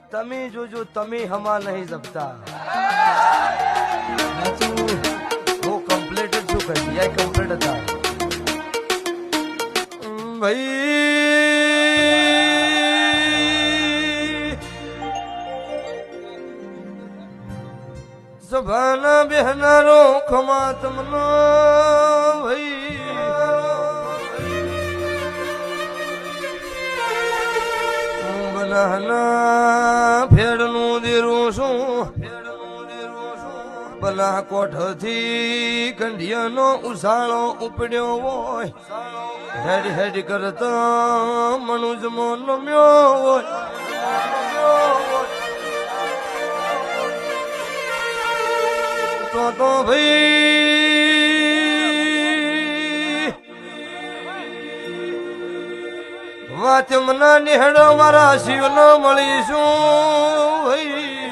તમે જોજો તમે હમા નહીં જપતા હું કમ્પ્લીટ જ છું કહી આ કમ્પ્લીટ હતા ભાઈ સભાના બેહનારો ખમા તમનો ભાઈ બનાના ફેડનું દેરું છું બલા કોઠથી કંઢિયાનો ઉસાળો ઉપડ્યો હોય હેડ હેડ કરતા મનુજમો નમ્યો હોય તો ભાઈ વાચમના નિહળો મારા શિવનો મળીશું ભાઈ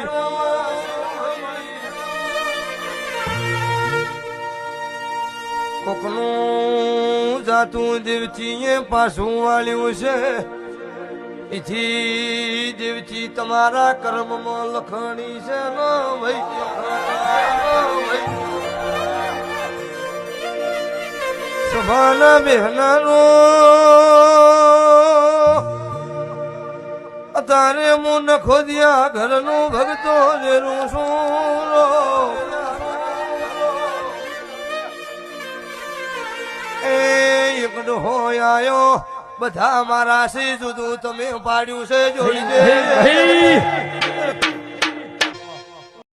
કોકનું જાતું દેવચીએ પાછું વાળ્યું છે એથી દેવચી તમારા કર્મમાં લખણી છે નો ભાઈ સભાના બહેનારો તારે હું નખો દિયા ઘરનું ભગતો જેરું શું એકડો હોય આયો બધા મારા છે જુદું તમે પાડ્યું છે જોઈ દે